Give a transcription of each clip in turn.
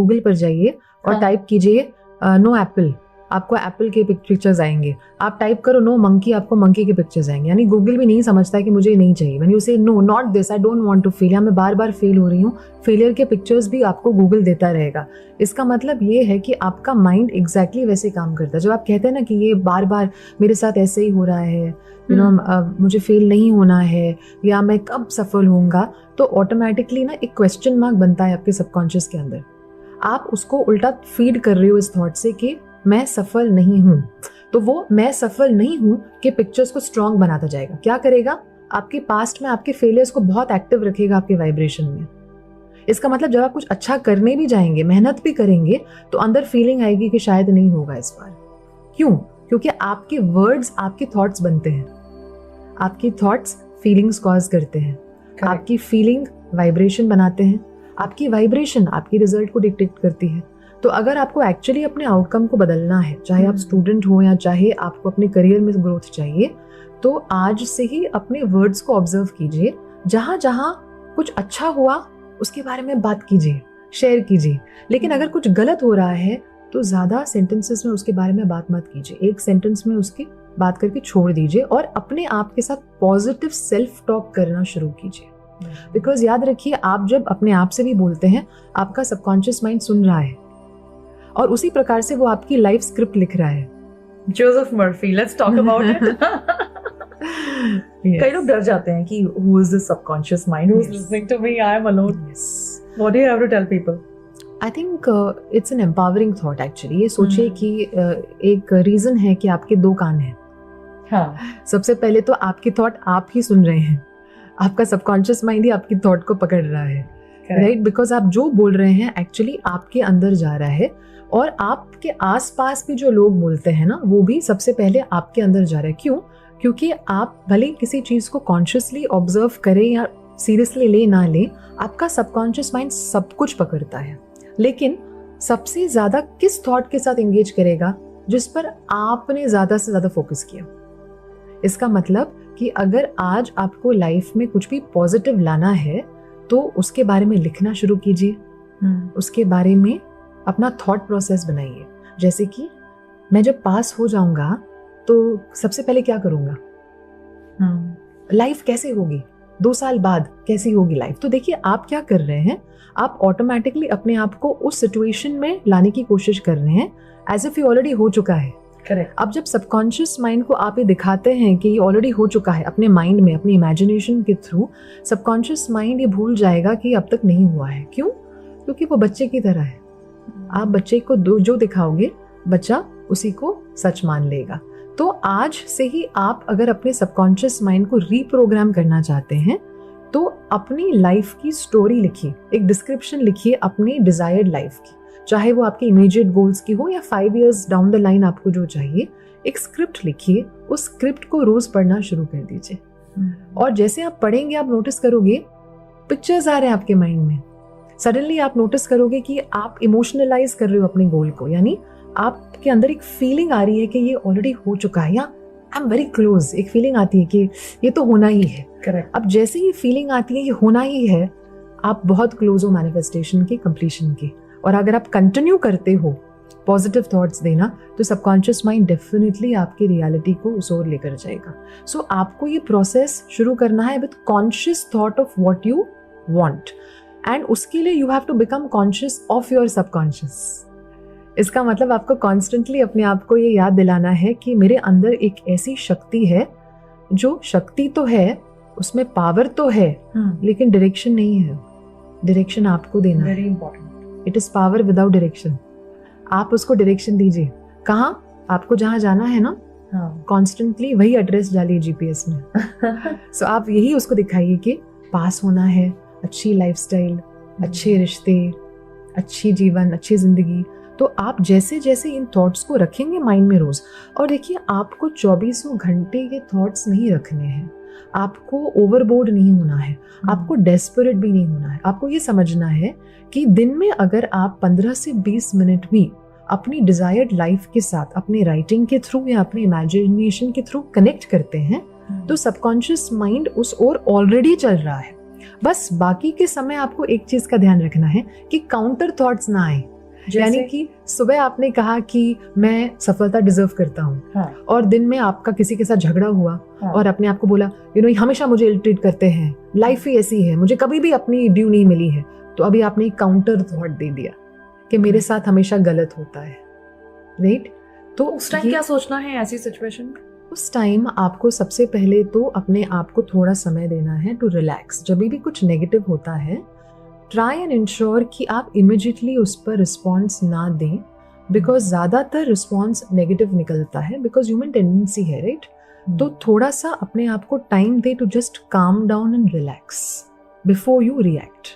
Google पर जाइए और टाइप कीजिए नो एप्पल, आपको एप्पल के पिक्चर्स आएंगे। आप टाइप करो नो मंकी, आपको मंकी के पिक्चर्स आएंगे। यानी गूगल भी नहीं समझता कि मुझे ये नहीं चाहिए। When you say no not this, I don't want to fail, या मैं बार बार फेल हो रही हूँ, फेलियर के पिक्चर्स भी आपको गूगल देता रहेगा। इसका मतलब ये है कि आपका माइंड एग्जैक्टली वैसे काम करता है। जब आप कहते हैं ना कि ये बार बार मेरे साथ ऐसे ही हो रहा है, यू नो मुझे फेल नहीं होना है, या मैं कब सफल होऊंगा, तो ऑटोमेटिकली ना एक क्वेश्चन मार्क बनता है आपके सबकॉन्शियस के अंदर। आप उसको उल्टा फीड कर रहे हो इस थॉट से कि मैं सफल नहीं हूं। तो वो मैं सफल नहीं हूं के पिक्चर्स को स्ट्रॉन्ग बनाता जाएगा। क्या करेगा? आपके पास्ट में आपके फेलियर्स को बहुत एक्टिव रखेगा आपके वाइब्रेशन में। इसका मतलब जब आप कुछ अच्छा करने भी जाएंगे, मेहनत भी करेंगे, तो अंदर फीलिंग आएगी कि शायद नहीं होगा इस बार। क्यों? क्योंकि आपके वर्ड्स आपके थॉट्स बनते हैं। आपकी थॉट्स फीलिंग्स कॉज करते हैं। आपकी फीलिंग वाइब्रेशन बनाते हैं। आपकी वाइब्रेशन आपकी रिजल्ट को डिक्टेट करती है। तो अगर आपको एक्चुअली अपने आउटकम को बदलना है, चाहे आप स्टूडेंट हो या चाहे आपको अपने करियर में ग्रोथ चाहिए, तो आज से ही अपने वर्ड्स को ऑब्जर्व कीजिए। जहां जहां कुछ अच्छा हुआ उसके बारे में बात कीजिए, शेयर कीजिए। लेकिन अगर कुछ गलत हो रहा है तो ज्यादा सेंटेंसेस में उसके बारे में बात मत कीजिए। एक सेंटेंस में उसकी बात करके छोड़ दीजिए और अपने आप के साथ पॉजिटिव सेल्फ टॉक करना शुरू कीजिए। बिकॉज याद रखिए, आप जब अपने आप से भी बोलते हैं, आपका सबकॉन्शियस माइंड सुन रहा है और उसी प्रकार से वो आपकी लाइफ स्क्रिप्ट लिख रहा है। Joseph Murphy, let's talk about it. कई लोग डर जाते हैं कि who is this subconscious mind who's listening to me, I am alone. What do you have to tell people? I think it's an empowering thought actually. ये सोचिए कि एक रीजन है कि आपके दो कान हैं। हाँ. सबसे पहले तो आपकी थॉट आप ही सुन रहे हैं, आपका सबकॉन्शियस माइंड ही आपकी थॉट को पकड़ रहा है, राइट? बिकॉज आप जो बोल रहे हैं एक्चुअली आपके अंदर जा रहा है, और आपके आसपास भी जो लोग बोलते हैं ना, वो भी सबसे पहले आपके अंदर जा रहा है। क्यों? क्योंकि आप भले किसी चीज को कॉन्शियसली ऑब्जर्व करें या सीरियसली ले ना ले, आपका सबकॉन्शियस माइंड सब कुछ पकड़ता है। लेकिन सबसे ज्यादा किस थॉट के साथ एंगेज करेगा? जिस पर आपने ज्यादा से ज्यादा फोकस किया। इसका मतलब कि अगर आज आपको लाइफ में कुछ भी पॉजिटिव लाना है तो उसके बारे में लिखना शुरू कीजिए, उसके बारे में अपना थॉट प्रोसेस बनाइए। जैसे कि मैं जब पास हो जाऊंगा तो सबसे पहले क्या करूंगा, लाइफ कैसे होगी, 2 साल बाद कैसी होगी लाइफ। तो देखिए आप क्या कर रहे हैं, आप ऑटोमेटिकली अपने आप को उस सिचुएशन में लाने की कोशिश कर रहे हैं एज इफ ये ऑलरेडी हो चुका है। करेक्ट। अब जब सबकॉन्शियस माइंड को आप ये दिखाते हैं कि ये ऑलरेडी हो चुका है अपने माइंड में, अपनी इमेजिनेशन के थ्रू, सबकॉन्शियस माइंड ये भूल जाएगा कि अब तक नहीं हुआ है। क्यों? क्योंकि वो बच्चे की तरह है। आप बच्चे को जो दिखाओगे, बच्चा उसी को सच मान लेगा। तो आज से ही आप अगर अपने सबकॉन्शियस माइंड को रीप्रोग्राम करना चाहते हैं तो अपनी लाइफ की स्टोरी लिखिए, एक डिस्क्रिप्शन लिखिए अपनी डिजायर्ड लाइफ की, चाहे वो आपके इमीडिएट गोल्स की हो या 5 years डाउन द लाइन आपको जो चाहिए। एक स्क्रिप्ट लिखिए, उस स्क्रिप्ट को रोज पढ़ना शुरू कर दीजिए। और जैसे आप पढ़ेंगे आप नोटिस करोगे पिक्चर्स आ रहे हैं आपके माइंड में। सडनली आप नोटिस करोगे कि आप इमोशनलाइज कर रहे हो अपने गोल को, यानी आपके अंदर एक फीलिंग आ रही है कि ये ऑलरेडी हो चुका है, या आई एम वेरी क्लोज, एक फीलिंग आती है कि ये तो होना ही है। करेक्ट। अब जैसे ही फीलिंग आती है ये होना ही है, आप बहुत क्लोज हो मैनिफेस्टेशन के, कंप्लीशन के। और अगर आप कंटिन्यू करते हो पॉजिटिव थॉट्स देना, तो सबकॉन्शियस माइंड डेफिनेटली आपकी रियलिटी को उस ओर लेकर जाएगा। सो आपको ये प्रोसेस शुरू करना है with conscious thought of what you want, and उसके लिए you have to become conscious of your subconscious. इसका मतलब आपको कॉन्स्टेंटली अपने आप को ये याद दिलाना है कि मेरे अंदर एक ऐसी शक्ति है, जो शक्ति तो है, उसमें पावर तो है, लेकिन डायरेक्शन नहीं है। डायरेक्शन आपको देना है। Very important. It is power without direction. आप उसको डायरेक्शन दीजिए। कहाँ? आपको जहाँ जाना है ना, कॉन्स्टेंटली वही एड्रेस डालिए जीपीएस में। सो आप यही उसको दिखाइए कि पास होना है, अच्छी लाइफस्टाइल, अच्छे रिश्ते, अच्छी जीवन, अच्छी जिंदगी। तो आप जैसे जैसे इन थॉट्स को रखेंगे माइंड में रोज, और देखिए आपको 24 घंटे ये थॉट्स नहीं रखने हैं, आपको ओवरबोर्ड नहीं होना है, आपको डेस्परेट भी नहीं होना है। आपको ये समझना है कि दिन में अगर आप 15 से 20 मिनट भी अपनी डिजायर्ड लाइफ के साथ अपने राइटिंग के थ्रू या अपने इमेजिनेशन के थ्रू कनेक्ट करते हैं, तो सबकॉन्शियस माइंड उस ओर ऑलरेडी चल रहा है। बस बाकी के समय आपको एक चीज का ध्यान रखना है कि काउंटर थॉट्स ना आए। यानी कि सुबह आपने कहा कि मैं सफलता डिजर्व करता हूँ, हाँ, और दिन में आपका किसी के साथ झगड़ा हुआ, हाँ, और अपने आप को बोला हमेशा मुझे इल ट्रीट करते हैं, लाइफ ही ऐसी है, मुझे कभी भी अपनी ड्यू नहीं मिली है। तो अभी आपने एक काउंटर थॉट दे दिया कि मेरे साथ हमेशा गलत होता है, राइट? तो उस टाइम क्या सोचना है ऐसी सिचुएशन में? उस टाइम आपको सबसे पहले तो अपने आप को थोड़ा समय देना है टू रिलैक्स। जब भी कुछ नेगेटिव होता है, ट्राई एंड इंश्योर कि आप इमिजिएटली उस पर रिस्पॉन्स ना दें, बिकॉज ज़्यादातर रिस्पॉन्स नेगेटिव निकलता है, बिकॉज ह्यूमन टेंडेंसी है, राइट? तो थोड़ा सा अपने आप को टाइम दे to just calm down and relax before you react.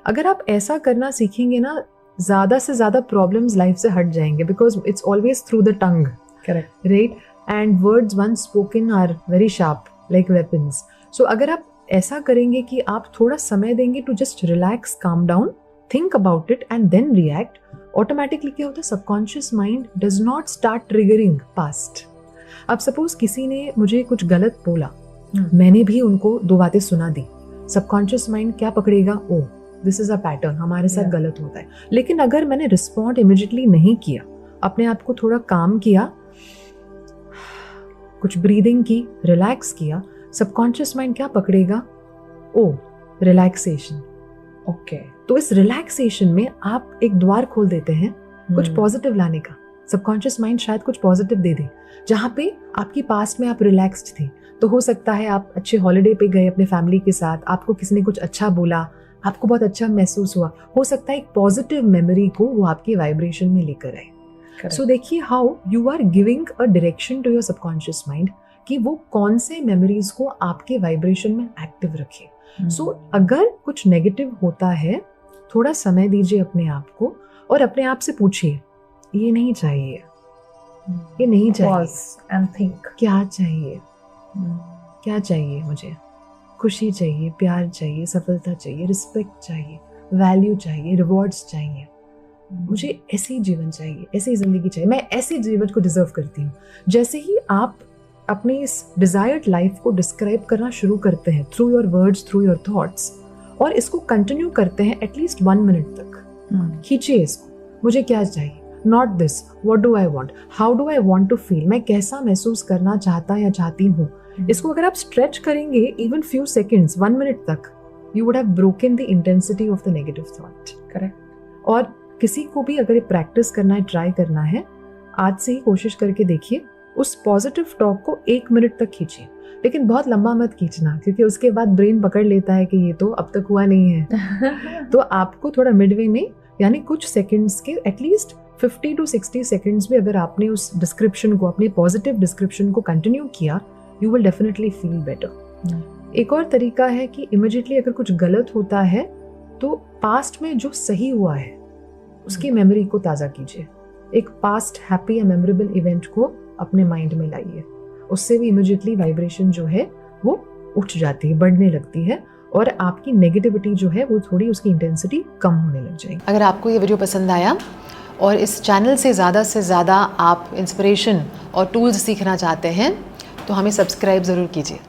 अगर आप ऐसा करना सीखेंगे ना, ज़्यादा से ज़्यादा प्रॉब्लम्स लाइफ से हट जाएंगे, because it's always through the tongue, correct, right? And words once spoken are very sharp like weapons. So अगर आप ऐसा करेंगे कि आप थोड़ा समय देंगे to just relax, calm down, think about it and then react, automatically क्या होता है, subconscious mind does not start triggering past. अब सपोज किसी ने मुझे कुछ गलत बोला, मैंने भी उनको 2 बातें सुना दी, सबकॉन्शियस माइंड क्या पकड़ेगा, ओ दिस इज अ पैटर्न, हमारे साथ गलत होता है। लेकिन अगर मैंने रिस्पॉन्ड इमिजिएटली नहीं किया, अपने आप को थोड़ा काम किया, कुछ ब्रीदिंग की, रिलैक्स किया, सबकॉन्शियस माइंड क्या पकड़ेगा, ओ रिलैक्सेशन। ओके, तो इस रिलैक्सेशन में आप एक द्वार खोल देते हैं कुछ पॉजिटिव लाने का। सबकॉन्शियस माइंड शायद कुछ पॉजिटिव दे दे, जहाँ पे आपकी पास्ट में आप रिलैक्स्ड थे। तो हो सकता है आप अच्छे हॉलिडे पे गए अपने फैमिली के साथ, आपको किसी ने कुछ अच्छा बोला, आपको बहुत अच्छा महसूस हुआ, हो सकता है एक पॉजिटिव मेमोरी को वो आपके वाइब्रेशन में लेकर आए। सो देखिए how you are giving a direction to your subconscious mind कि वो कौन से मेमोरीज को आपके वाइब्रेशन में एक्टिव रखे। सो अगर कुछ नेगेटिव होता है, थोड़ा समय दीजिए अपने आप को और अपने आप से पूछिए, ये नहीं चाहिए, ये नहीं चाहिए, एंड थिंक क्या चाहिए, क्या चाहिए मुझे, खुशी चाहिए, प्यार चाहिए, सफलता चाहिए, रिस्पेक्ट चाहिए, वैल्यू चाहिए, रिवॉर्ड्स चाहिए, मुझे ऐसी जीवन चाहिए, ऐसी जिंदगी चाहिए, मैं ऐसे जीवन को डिजर्व करती हूँ। जैसे ही आप अपनी इस डिजायर्ड लाइफ को डिस्क्राइब करना शुरू करते हैं through your words, through your thoughts, और इसको कंटिन्यू करते हैं एटलीस्ट 1 मिनट तक, खींचिए इसको, मुझे क्या चाहिए, not this, what do I want, how do I want to feel, मैं कैसा महसूस करना चाहता या चाहती हूँ। इसको अगर आप स्ट्रेच करेंगे इवन फ्यू सेकेंड्स, 1 मिनट तक, you would have broken the intensity of the negative thought. Correct. और किसी को भी अगर ये प्रैक्टिस करना है, ट्राई करना है, आज से ही कोशिश करके देखिए, उस पॉजिटिव टॉक को 1 मिनट तक खींचिए, लेकिन बहुत लंबा मत खींचना, क्योंकि उसके बाद ब्रेन पकड़ लेता है कि ये तो अब तक हुआ नहीं है। तो आपको थोड़ा मिडवे में, यानी कुछ सेकंड्स के, एटलीस्ट 50 to 60 सेकंड्स में अगर आपने उस डिस्क्रिप्शन को, अपने पॉजिटिव डिस्क्रिप्शन को कंटिन्यू किया, you will definitely feel better. एक और तरीका है कि इमिडिएटली अगर कुछ गलत होता है तो पास्ट में जो सही हुआ है उसकी मेमोरी को ताज़ा कीजिए, एक पास्ट हैप्पी या मेमोरेबल इवेंट को अपने माइंड में लाइए, उससे भी इमिडिएटली वाइब्रेशन जो है वो उठ जाती है, बढ़ने लगती है, और आपकी नेगेटिविटी जो है वो थोड़ी, उसकी इंटेंसिटी कम होने लग जाएगी। अगर आपको ये वीडियो पसंद आया और इस चैनल से ज़्यादा आप इंस्पिरेशन और टूल्स सीखना चाहते हैं तो हमें सब्सक्राइब ज़रूर कीजिए।